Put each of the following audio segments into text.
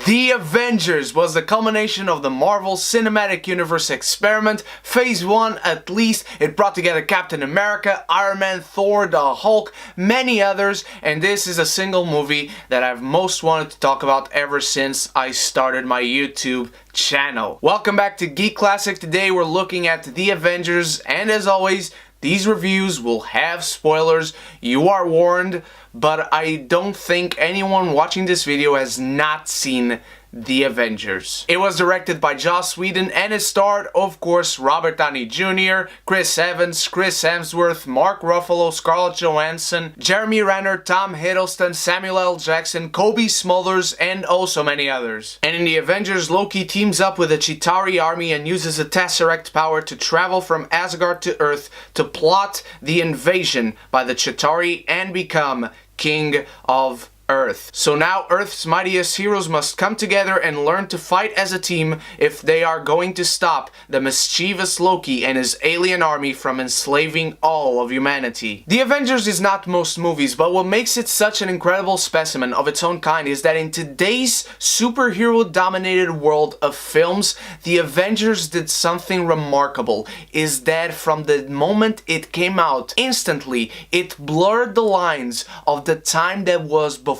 The Avengers was the culmination of the Marvel Cinematic Universe experiment. Phase 1 at least. It brought together Captain America, Iron Man, Thor, the Hulk, many others, and this is a single movie that I've most wanted to talk about ever since I started my YouTube channel. Welcome back to Geek Classic. Today we're looking at The Avengers, and as always, these reviews will have spoilers. You are warned, but I don't think anyone watching this video has not seen The Avengers. It was directed by Joss Whedon and it starred, of course, Robert Downey Jr., Chris Evans, Chris Hemsworth, Mark Ruffalo, Scarlett Johansson, Jeremy Renner, Tom Hiddleston, Samuel L. Jackson, Cobie, Smulders, and oh so many others. And in The Avengers, Loki teams up with the Chitauri army and uses a Tesseract power to travel from Asgard to Earth to plot the invasion by the Chitauri and become King of Earth. So now Earth's mightiest heroes must come together and learn to fight as a team if they are going to stop the mischievous Loki and his alien army from enslaving all of humanity. The Avengers is not most movies, but what makes it such an incredible specimen of its own kind is that in today's superhero-dominated world of films, The Avengers did something remarkable, is that from the moment it came out, instantly, it blurred the lines of the time that was before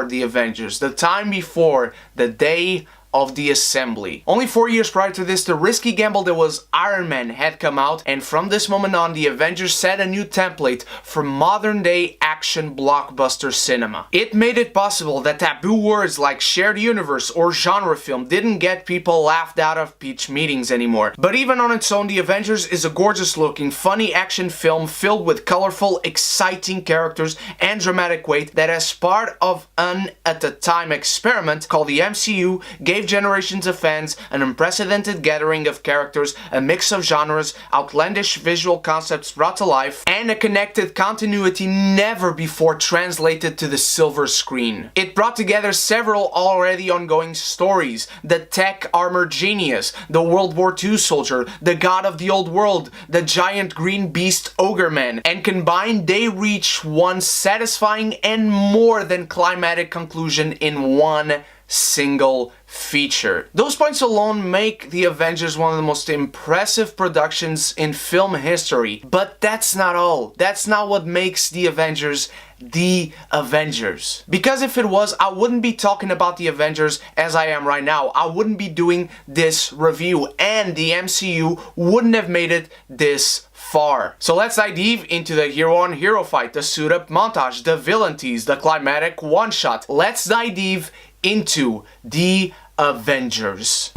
The Avengers, the time before the day of the assembly. Only 4 years prior to this, the risky gamble that was Iron Man had come out, and from this moment on, the Avengers set a new template for modern-day action blockbuster cinema. It made it possible that taboo words like shared universe or genre film didn't get people laughed out of pitch meetings anymore. But even on its own, The Avengers is a gorgeous-looking, funny action film filled with colorful, exciting characters and dramatic weight that, as part of an, at the time, experiment called the MCU, gave generations of fans an unprecedented gathering of characters, a mix of genres, outlandish visual concepts brought to life, and a connected continuity never before translated to the silver screen. It brought together several already ongoing stories: the tech armor genius, the World War II soldier, the god of the old world, the giant green beast ogre man, and combined they reach one satisfying and more than climatic conclusion in one single feature. Those points alone make The Avengers one of the most impressive productions in film history. But that's not all. That's not what makes The Avengers The Avengers. Because if it was, I wouldn't be talking about The Avengers as I am right now. I wouldn't be doing this review, and the MCU wouldn't have made it this far. So let's dive deep into the hero-on-hero fight, the suit-up montage, the villain tease, the climatic one-shot. Let's dive deep into The Avengers.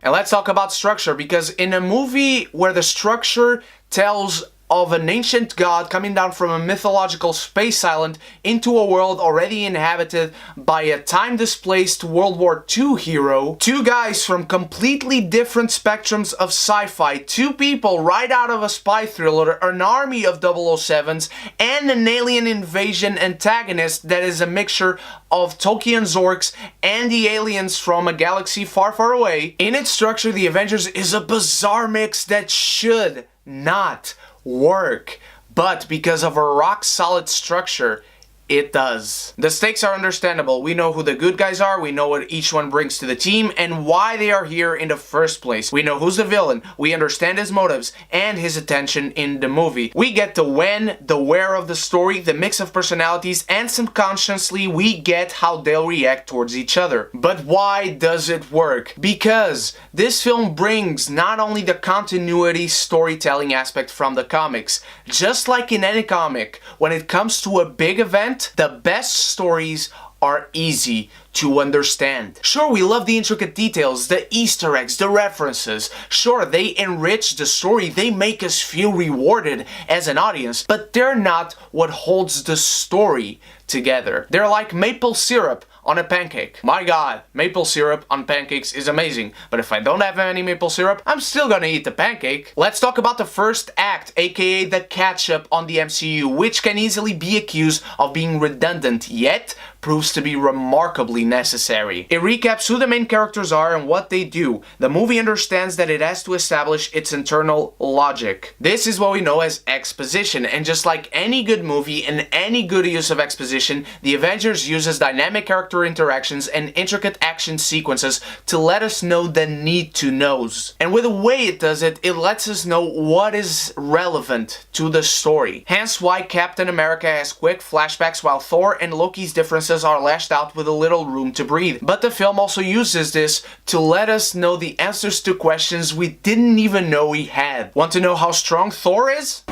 And let's talk about structure, because in a movie where the structure tells of an ancient god coming down from a mythological space island into a world already inhabited by a time-displaced World War II hero, two guys from completely different spectrums of sci-fi, two people right out of a spy thriller, an army of 007s, and an alien invasion antagonist that is a mixture of Tolkien's orcs and the aliens from a galaxy far, far away. In its structure, The Avengers is a bizarre mix that should not work, but because of a rock-solid structure, it does. The stakes are understandable. We know who the good guys are, we know what each one brings to the team, and why they are here in the first place. We know who's the villain, we understand his motives, and his attention in the movie. We get the when, the where of the story, the mix of personalities, and subconsciously we get how they'll react towards each other. But why does it work? Because this film brings not only the continuity storytelling aspect from the comics. Just like in any comic, when it comes to a big event, the best stories are easy to understand. Sure, we love the intricate details, the Easter eggs, the references. Sure, they enrich the story, they make us feel rewarded as an audience, but they're not what holds the story together. They're like maple syrup on a pancake. My god, maple syrup on pancakes is amazing, but if I don't have any maple syrup, I'm still gonna eat the pancake. Let's talk about the first act, aka the catch-up on the MCU, which can easily be accused of being redundant, yet proves to be remarkably necessary. It recaps who the main characters are and what they do. The movie understands that it has to establish its internal logic. This is what we know as exposition, and just like any good movie and any good use of exposition, the Avengers uses dynamic character interactions and intricate action sequences to let us know the need-to-knows. And with the way it does it, it lets us know what is relevant to the story. Hence why Captain America has quick flashbacks while Thor and Loki's differences are lashed out with a little room to breathe. But the film also uses this to let us know the answers to questions we didn't even know we had. Want to know how strong Thor is?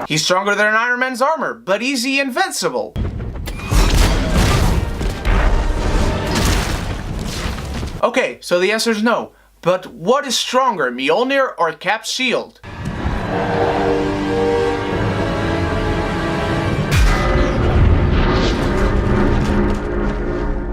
He's stronger than Iron Man's armor, but is he invincible? Okay, so the answer is no. But what is stronger, Mjolnir or Cap's shield?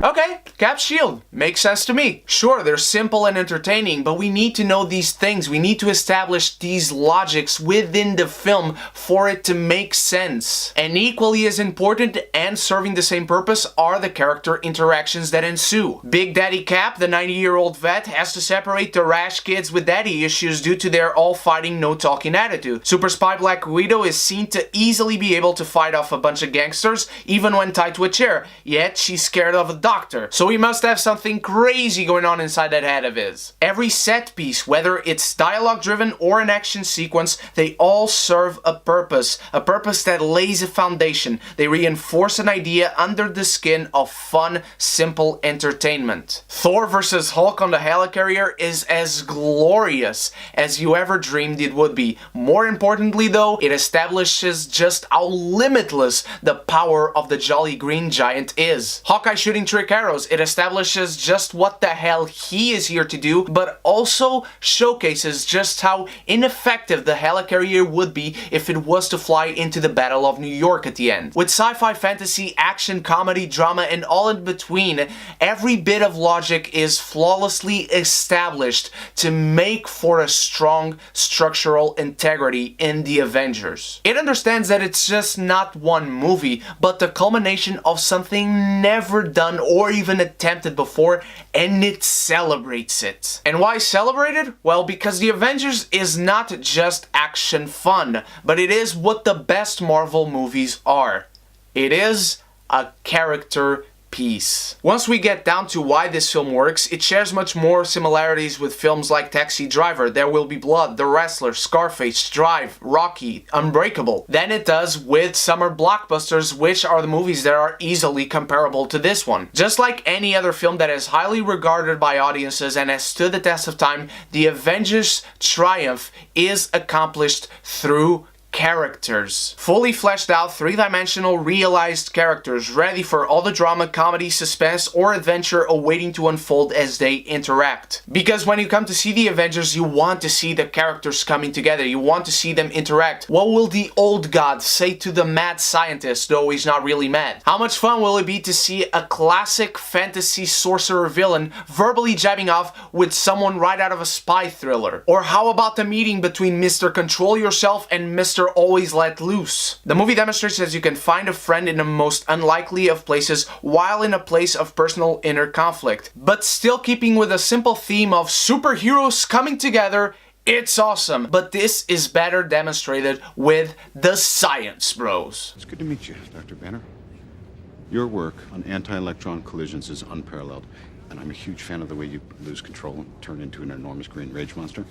Okay, Cap's shield. Makes sense to me. Sure, they're simple and entertaining, but we need to know these things. We need to establish these logics within the film for it to make sense. And equally as important and serving the same purpose are the character interactions that ensue. Big Daddy Cap, the 90-year-old vet, has to separate the rash kids with daddy issues due to their all-fighting, no-talking attitude. Super Spy Black Widow is seen to easily be able to fight off a bunch of gangsters, even when tied to a chair, yet she's scared of a doctor. So he must have something crazy going on inside that head of his. Every set piece, whether it's dialogue driven or an action sequence, they all serve a purpose that lays a foundation. They reinforce an idea under the skin of fun, simple entertainment. Thor vs. Hulk on the Helicarrier is as glorious as you ever dreamed it would be. More importantly though, it establishes just how limitless the power of the Jolly Green Giant is. Hawkeye shooting trick arrows, it establishes just what the hell he is here to do, but also showcases just how ineffective the Helicarrier would be if it was to fly into the Battle of New York at the end. With sci-fi, fantasy, action, comedy, drama, and all in between, every bit of logic is flawlessly established to make for a strong structural integrity in the Avengers. It understands that it's just not one movie, but the culmination of something never done or even attempted before, and it celebrates it. And why celebrate it? Well, because the Avengers is not just action fun, but it is what the best Marvel movies are. It is a character piece. Once we get down to why this film works, it shares much more similarities with films like Taxi Driver, There Will Be Blood, The Wrestler, Scarface, Drive, Rocky, Unbreakable than it does with summer blockbusters, which are the movies that are easily comparable to this one. Just like any other film that is highly regarded by audiences and has stood the test of time, the Avengers' triumph is accomplished through characters. Fully fleshed out, three-dimensional, realized characters, ready for all the drama, comedy, suspense, or adventure awaiting to unfold as they interact. Because when you come to see the Avengers, you want to see the characters coming together, you want to see them interact. What will the old god say to the mad scientist, though he's not really mad? How much fun will it be to see a classic fantasy sorcerer villain verbally jabbing off with someone right out of a spy thriller? Or how about the meeting between Mr. Control Yourself and Mr. Always Let Loose? The movie demonstrates that you can find a friend in the most unlikely of places while in a place of personal inner conflict, but still keeping with a simple theme of superheroes coming together. It's awesome, but this is better demonstrated with the science, bros. It's good to meet you, Dr. Banner. Your work on anti-electron collisions is unparalleled, and I'm a huge fan of the way you lose control and turn into an enormous green rage monster.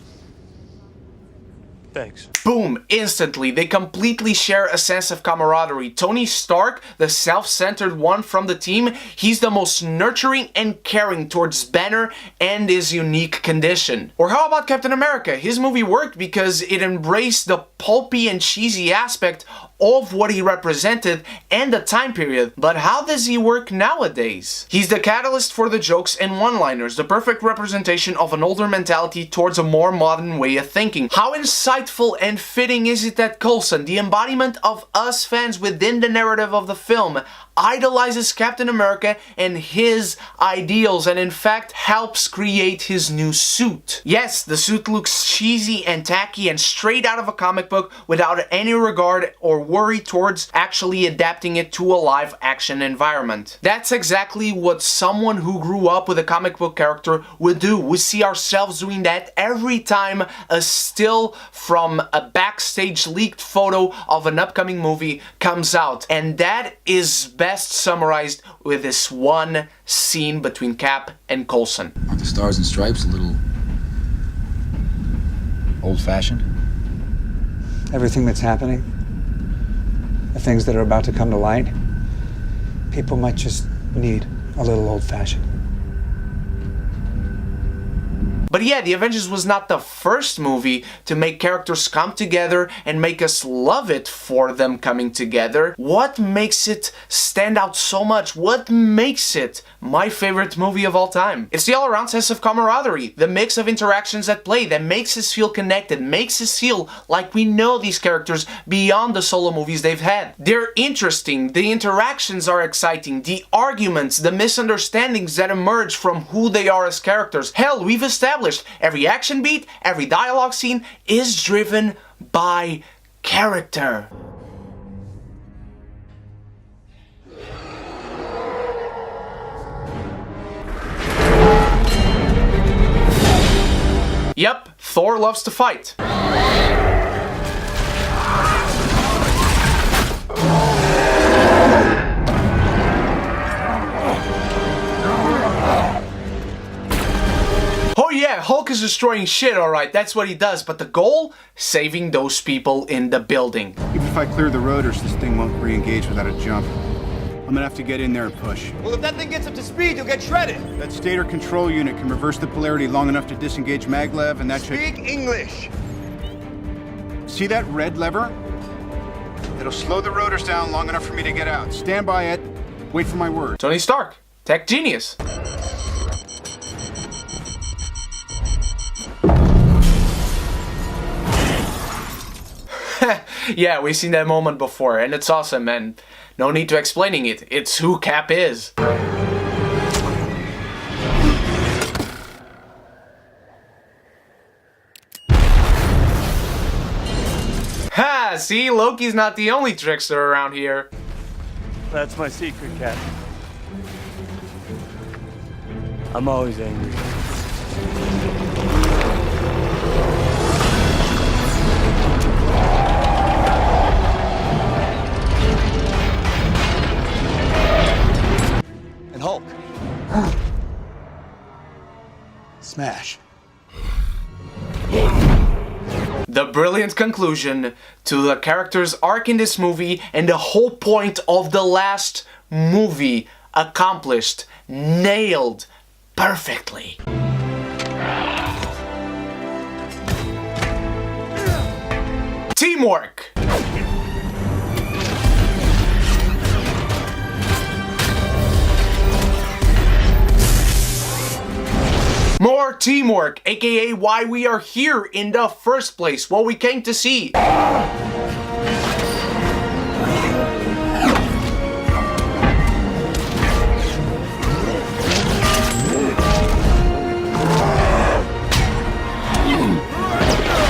Thanks. Boom! Instantly, they completely share a sense of camaraderie. Tony Stark, the self-centered one from the team, he's the most nurturing and caring towards Banner and his unique condition. Or how about Captain America? His movie worked because it embraced the pulpy and cheesy aspect of what he represented and the time period. But how does he work nowadays? He's the catalyst for the jokes and one-liners, the perfect representation of an older mentality towards a more modern way of thinking. How insightful and fitting is it that Coulson, the embodiment of us fans within the narrative of the film, idolizes Captain America and his ideals, and in fact helps create his new suit. Yes, the suit looks cheesy and tacky and straight out of a comic book without any regard or worry towards actually adapting it to a live action environment. That's exactly what someone who grew up with a comic book character would do. We see ourselves doing that every time a still from a backstage leaked photo of an upcoming movie comes out. And that is best summarized with this one scene between Cap and Coulson. Aren't the stars and stripes a little old-fashioned? Everything that's happening, the things that are about to come to light, people might just need a little old-fashioned. But yeah, The Avengers was not the first movie to make characters come together and make us love it for them coming together. What makes it stand out so much? What makes it my favorite movie of all time? It's the all-around sense of camaraderie, the mix of interactions at play that makes us feel connected, makes us feel like we know these characters beyond the solo movies they've had. They're interesting, the interactions are exciting, the arguments, the misunderstandings that emerge from who they are as characters. Hell, we've established every action beat, every dialogue scene is driven by character. Yep, Thor loves to fight. Oh yeah, Hulk is destroying shit, alright, that's what he does, but the goal? Saving those people in the building. Even if I clear the rotors, this thing won't re-engage without a jump. I'm gonna have to get in there and push. Well, if that thing gets up to speed, you'll get shredded. That stator control unit can reverse the polarity long enough to disengage maglev, and that should... Speak English. See that red lever? It'll slow the rotors down long enough for me to get out. Stand by it. Wait for my word. Tony Stark, tech genius. Yeah, we've seen that moment before, and it's awesome, and no need to explaining it. It's who Cap is. Ha! See, Loki's not the only trickster around here. That's my secret, Cap. I'm always angry. And Hulk. Smash. The brilliant conclusion to the character's arc in this movie and the whole point of the last movie accomplished, nailed perfectly. Teamwork! More teamwork, aka why we are here in the first place, what we came to see.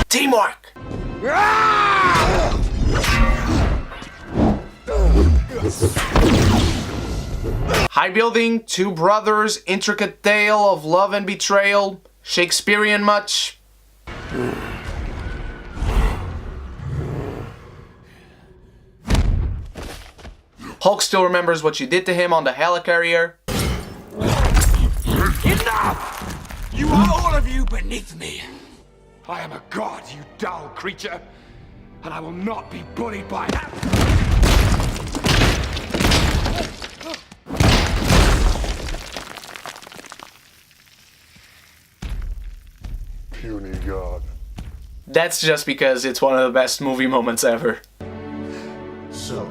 Teamwork! High building, two brothers, intricate tale of love and betrayal. Shakespearean much? Hulk still remembers what you did to him on the Helicarrier. Enough! You are all of you beneath me. I am a god, you dull creature, and I will not be bullied by that. Puny god. That's just because it's one of the best movie moments ever. So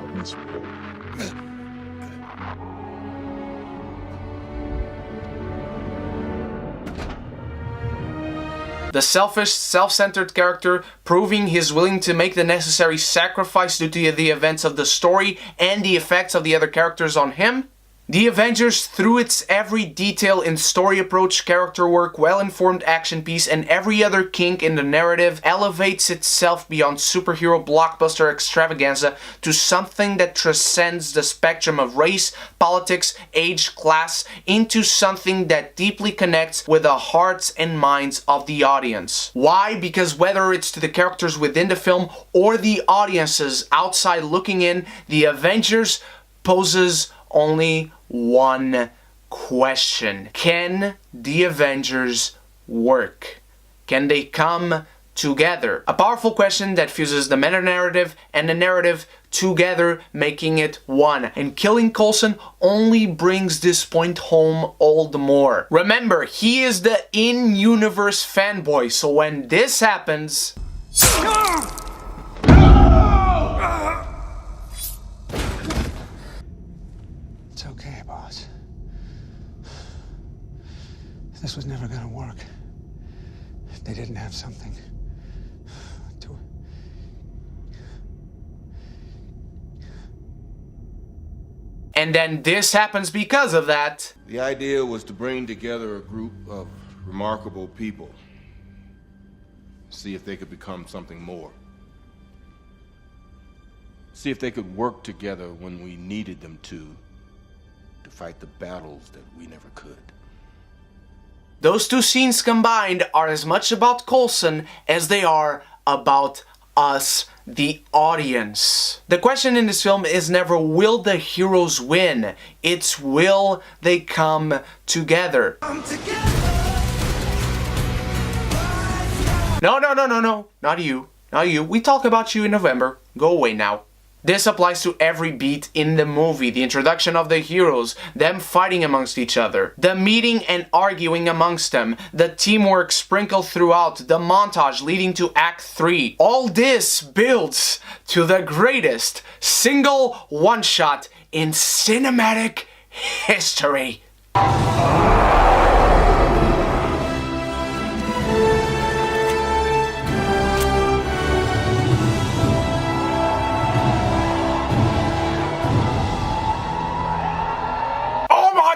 The selfish, self-centered character proving he's willing to make the necessary sacrifice due to the events of the story and the effects of the other characters on him. The Avengers, through its every detail in story approach, character work, well-informed action piece, and every other kink in the narrative, elevates itself beyond superhero blockbuster extravaganza to something that transcends the spectrum of race, politics, age, class, into something that deeply connects with the hearts and minds of the audience. Why? Because whether it's to the characters within the film or the audiences outside looking in, the Avengers poses only one question. Can the Avengers work? Can they come together? A powerful question that fuses the meta-narrative and the narrative together, making it one. And killing Coulson only brings this point home all the more. Remember, he is the in-universe fanboy, so when this happens... It's okay, boss. This was never gonna work. They didn't have something to... And then this happens because of that. The idea was to bring together a group of remarkable people. See if they could become something more. See if they could work together when we needed them to fight the battles that we never could. Those two scenes combined are as much about Coulson as they are about us, the audience. The question in this film is never will the heroes win, it's will they come together. No, not you, not you. We talk about you in November. Go away now. This applies to every beat in the movie, the introduction of the heroes, them fighting amongst each other, the meeting and arguing amongst them, the teamwork sprinkled throughout, the montage leading to Act 3. All this builds to the greatest single one-shot in cinematic history.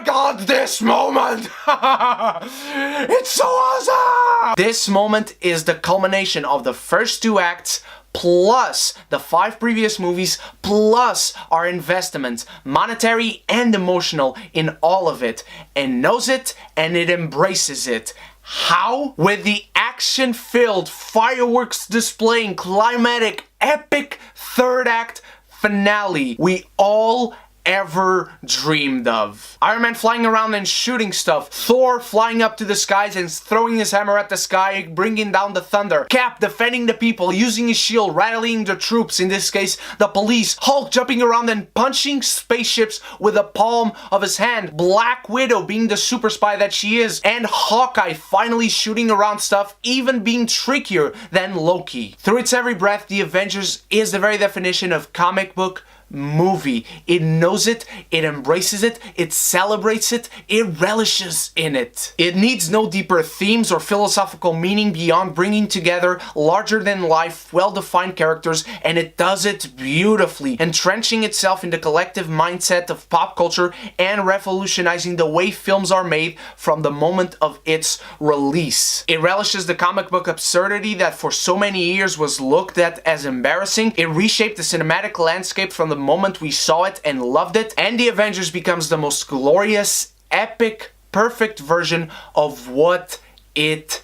God, this moment! It's so awesome! This moment is the culmination of the first two acts, plus the 5 previous movies, plus our investment, monetary and emotional, in all of it, and knows it and it embraces it. How? With the action-filled, fireworks displaying, climatic, epic third act finale we all ever dreamed of. Iron Man flying around and shooting stuff, Thor flying up to the skies and throwing his hammer at the sky, bringing down the thunder, Cap defending the people, using his shield, rallying the troops, in this case the police, Hulk jumping around and punching spaceships with the palm of his hand, Black Widow being the super spy that she is, and Hawkeye finally shooting around stuff, even being trickier than Loki. Through its every breath, the Avengers is the very definition of comic book movie. It knows it, it embraces it, it celebrates it, it relishes in it. It needs no deeper themes or philosophical meaning beyond bringing together larger-than-life, well-defined characters, and it does it beautifully, entrenching itself in the collective mindset of pop culture and revolutionizing the way films are made from the moment of its release. It relishes the comic book absurdity that for so many years was looked at as embarrassing. It reshaped the cinematic landscape from the moment we saw it and loved it, and the Avengers becomes the most glorious, epic, perfect version of what it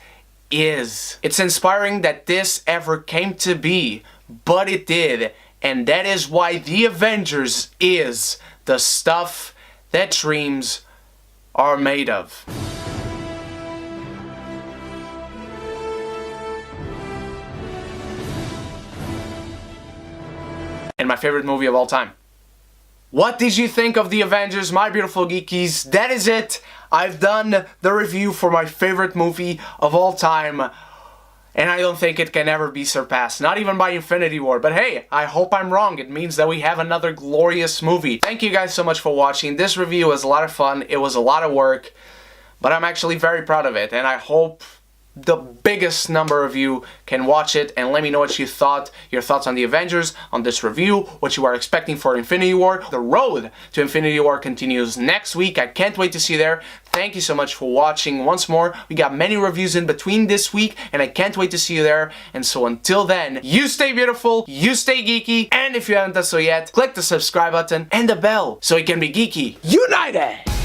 is. It's inspiring that this ever came to be, but it did, and that is why the Avengers is the stuff that dreams are made of. And my favorite movie of all time. What did you think of The Avengers, my beautiful geekies? That is it. I've done the review for my favorite movie of all time, and I don't think it can ever be surpassed, not even by Infinity War. But hey, I hope I'm wrong. It means that we have another glorious movie. Thank you guys so much for watching. This review was a lot of fun. It was a lot of work, but I'm actually very proud of it, and I hope the biggest number of you can watch it and let me know what you thought, your thoughts on the Avengers, on this review, what you are expecting for Infinity War. The road to Infinity War continues next week. I can't wait to see you there. Thank you so much for watching once more. We got many reviews in between this week and I can't wait to see you there. And so until then, you stay beautiful, you stay geeky, and if you haven't done so yet, click the subscribe button and the bell so you can be geeky united!